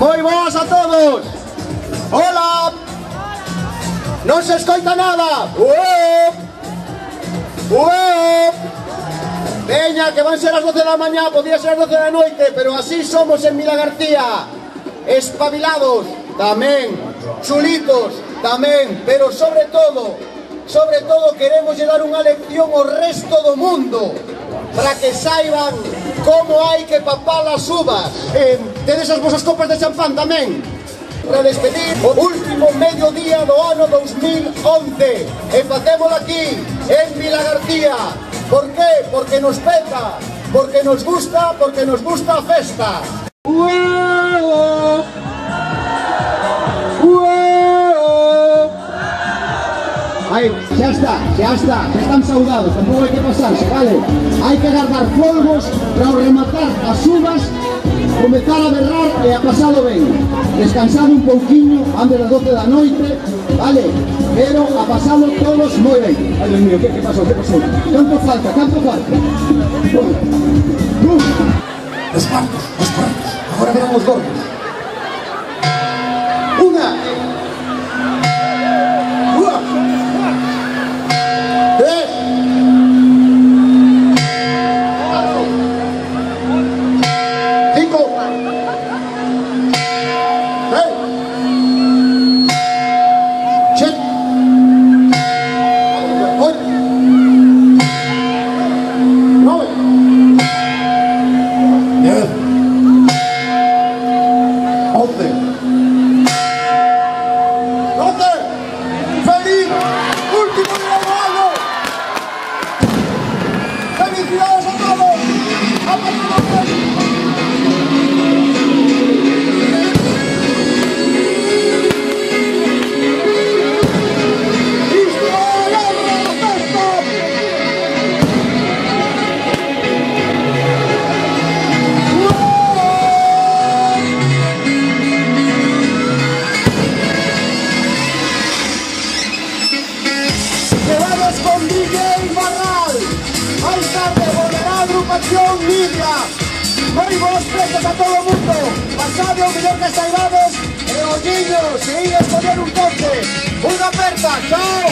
Moi boas a todos. Hola. Non se escoita nada. Veña, que van ser as 12 da mañá, podía ser as 12 da noite, pero así somos en Vilagarcía. Espabilados, tamén. Chulitos, tamén. Pero sobre todo queremos dar unha lección ao resto do mundo para que saiban como hai que papar as uvas. Tedes as vosas copas de champán tamén para despedir o último mediodía do ano 2011 e facémolo aquí en Vilagarcía. Por qué? Porque nos peta, porque nos gusta a festa. Aí, xa están saudados, tampouco hai que pasarse, vale? Hai que guardar folgos para rematar as uvas, comezar a berrar e a pasalo ben. Descansado un pouquiño antes das 12 da noite, vale? Pero a pasalo todos moi ben. Ai, Dios mío, que pasou? Canto falta? Los cuartos. Agora verán os gordos. Una. Lidia, moi vos prestos a todo o mundo. Pasade o mellor que saibades e olliños, se ides coller un coche. Unha aperta, chao.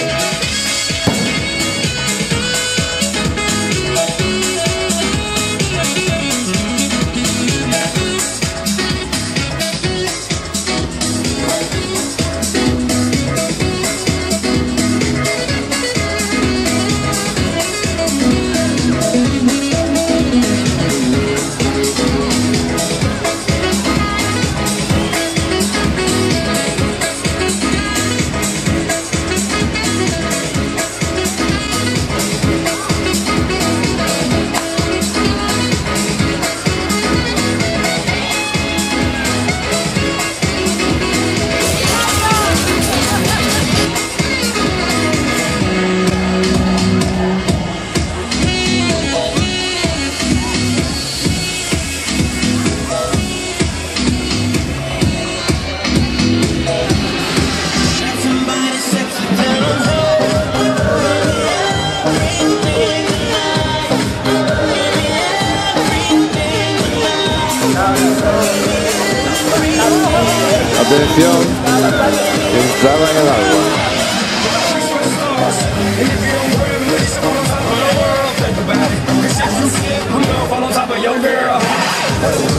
Atención, entrada en el agua. I'm gonna fall on top of your girl.